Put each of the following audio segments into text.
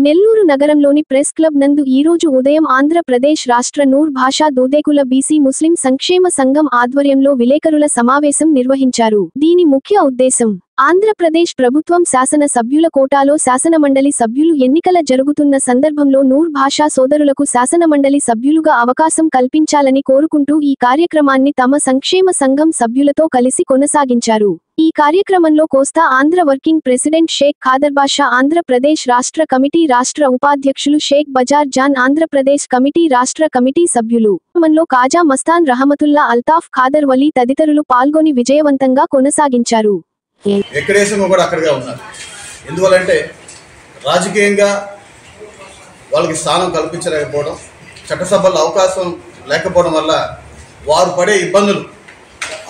నెల్లూరు నగరంలోని press club నందు ఈరోజు ఉదయం ఆంధ్రప్రదేశ్ రాష్ట్ర నూర్ భాషా దూదేకుల బీసీ ముస్లిం సంక్షేమ సంఘం ఆధ్వర్యంలో విలేకరుల సమావేశం నిర్వహించారు. దీని ముఖ్య ఉద్దేశం ఆంధ్రప్రదేశ్ ప్రభుత్వం శాసన సభ్యుల కోటాలో శాసనమండలి సభ్యులు ఎన్నికల జరుగుతున్న సందర్భంలో నూర్ భాషా సోదరులకు శాసనమండలి సభ్యులుగా అవకాశం కల్పించాలని కోరుకుంటూ ఈ కార్యక్రమాన్ని తమ సంక్షేమ సంఘం సభ్యులతో కలిసి కొనసాగించారు. ఈ కార్యక్రమంలో కోస్తా ఆంధ్ర వర్కింగ్ ప్రెసిడెంట్ షేక్ ఖాదర్ బాషా, ఆంధ్రప్రదేశ్ రాష్ట్ర కమిటీ రాష్ట్ర ఉపాధ్యక్షులు షేక్ బజార్ జాన్, ఆంధ్రప్రదేశ్ కమిటీ రాష్ట్ర కమిటీ సభ్యులు మనలో కాజా మస్తాన్, రహమతుల్లా, అల్తాఫ్, ఖాదర్ వలీ తదితరులు పాల్గొని విజయవంతంగా కొనసాగించారు. ఎక్కడేసిన కూడా అక్కడగా ఉన్నారు. ఎందువల్లంటే రాజకీయంగా వాళ్ళకి స్థానం కల్పించలేకపోవడం, చట్టసభల్లో అవకాశం లేకపోవడం వల్ల వారు పడే ఇబ్బందులు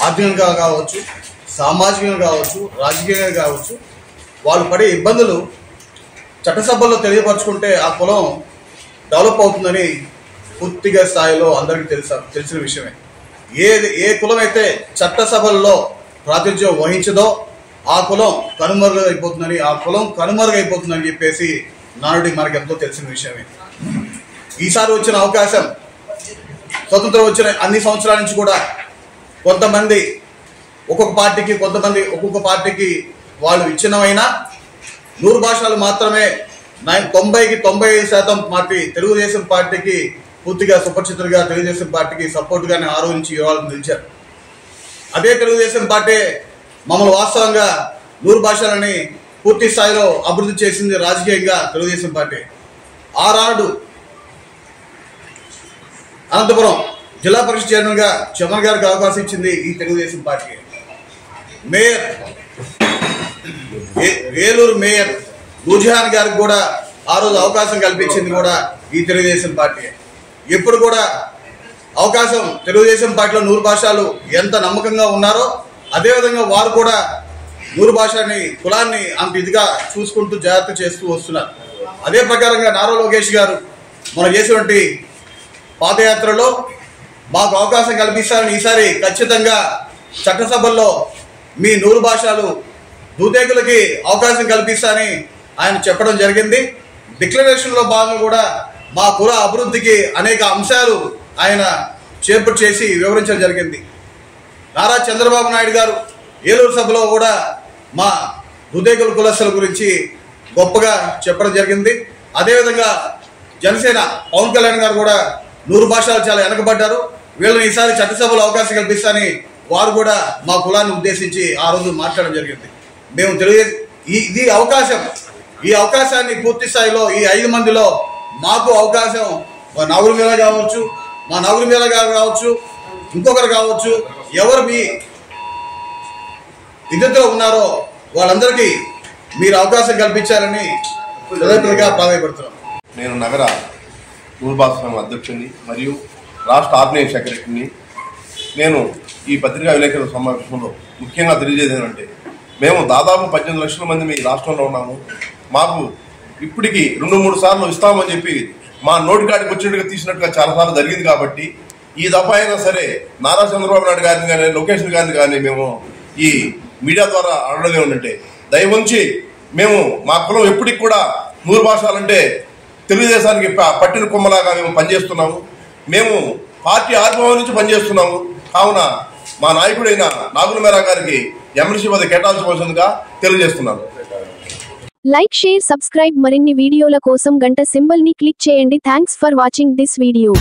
ఆర్థికంగా కావచ్చు, సామాజికంగా కావచ్చు, రాజకీయంగా కావచ్చు, వాళ్ళు పడే ఇబ్బందులు చట్టసభల్లో తెలియపరచుకుంటే ఆ కులం డెవలప్ అవుతుందని పూర్తిగా స్థాయిలో అందరికీ తెలిసిన విషయమే. ఏ కులం అయితే చట్టసభల్లో ప్రాతినిధ్యం వహించదో ఆ కులం కనుమరుగైపోతుందని చెప్పేసి నానుడి మనకు ఎంతో తెలిసిన విషయమే. ఈసారి వచ్చిన అవకాశం స్వతంత్రం వచ్చిన అన్ని సంవత్సరాల నుంచి కూడా కొంతమంది ఒక్కొక్క పార్టీకి వాళ్ళు విచ్ఛిన్నమైన నూరు భాషలు మాత్రమే 90కి 95% పార్టీ తెలుగుదేశం పార్టీకి పూర్తిగా సుపరిచితులుగా తెలుగుదేశం పార్టీకి సపోర్ట్గానే ఆరోపించి ఇవాళ నిలిచారు. అదే తెలుగుదేశం పార్టీ మమ్మల్ని వాస్తవంగా నూరు భాషలని పూర్తి స్థాయిలో అభివృద్ధి చేసింది రాజకీయంగా తెలుగుదేశం పార్టీ. ఆనాడు అనంతపురం జిల్లా పరిషత్ చైర్మన్గా చమన్ గారికి అవకాశం ఇచ్చింది ఈ Telugu Desam party. Mayor Vellore mayor Noorjahan గారికి కూడా ఆ రోజు అవకాశం కల్పించింది కూడా ఈ తెలుగుదేశం పార్టీ. ఎప్పుడు కూడా అవకాశం తెలుగుదేశం పార్టీలో నూరు భాషలు ఎంత నమ్మకంగా ఉన్నారో అదేవిధంగా వారు కూడా నూరు భాషని కులాన్ని అంత ఇదిగా చూసుకుంటూ జాగ్రత్త చేస్తూ వస్తున్నారు. అదే ప్రకారంగా నారా లోకేష్ గారు మనం చేసినటువంటి పాదయాత్రలో మాకు అవకాశం కల్పిస్తారని ఈసారి ఖచ్చితంగా చట్టసభల్లో మీ నూరు భాషలు దూదేకులకి అవకాశం కల్పిస్తారని ఆయన చెప్పడం జరిగింది. డిక్లరేషన్లో భాగంగా కూడా మా కుల అభివృద్ధికి అనేక అంశాలు ఆయన చేపట్టి చేసి వివరించడం జరిగింది. నారా చంద్రబాబు నాయుడు గారు ఏలూరు సభలో కూడా మా దూదేకుల కులస్తుల గురించి గొప్పగా చెప్పడం జరిగింది. అదేవిధంగా జనసేన పవన్ కళ్యాణ్ గారు కూడా నూరు భాషలు చాలా వెనకబడ్డారు, వీళ్ళని ఈసారి చట్టసభలో అవకాశం కల్పిస్తారని వారు కూడా మా కులాన్ని ఉద్దేశించి ఆ రోజు మాట్లాడడం జరిగింది. మేము ఈ అవకాశాన్ని పూర్తి స్థాయిలో ఈ 5 మందిలో మాకు అవకాశం మా నగురు మీద కావచ్చు, గారు కావచ్చు, ఇంకొకరు కావచ్చు, ఎవరు మీ విద్యుత్తులో ఉన్నారో వాళ్ళందరికీ మీరు అవకాశం కల్పించాలని హృదయపూర్వకంగా ప్రాధాన్యపడుతున్నాం. నేను నగర నూరు భాష సంఘం అధ్యక్షుడిని మరియు రాష్ట్ర ఆర్గనైజింగ్ సెక్రటరీని. నేను ఈ పత్రికా విలేకరుల సమావేశంలో ముఖ్యంగా తెలియజేదేమంటే, మేము దాదాపు 18 లక్షల మంది మీ రాష్ట్రంలో ఉన్నాము. మాకు ఇప్పటికీ 2-3 సార్లు ఇస్తామని చెప్పి మా నోటికాడికి వచ్చినట్టుగా తీసినట్టుగా చాలాసార్లు జరిగింది. కాబట్టి ఈ దఫా అయినా సరే నారా చంద్రబాబు నాయుడు గారిని కానీ లోకేష్ గారిని కానీ మేము ఈ మీడియా ద్వారా అడగడం ఏమంటే, దయవుంచి మేము మా కులం ఎప్పటికి కూడా నూరు భాషలంటే తెలుగుదేశానికి పట్టిన కొమ్మలాగా మేము పనిచేస్తున్నాము. మేము పార్టీ ఆవిర్భావం నుంచి పనిచేస్తున్నాము. కావున మా నాయకుడైన నాగుల మేరా గారికి ఎమ్మెల్సీ పదవి కేటాయించవలసిందిగా తెలియజేస్తున్నాను. Like, share, subscribe. మరిన్ని వీడియోల కోసం గంట సింబల్ ని క్లిక్ చేయండి. Thanks for watching this video.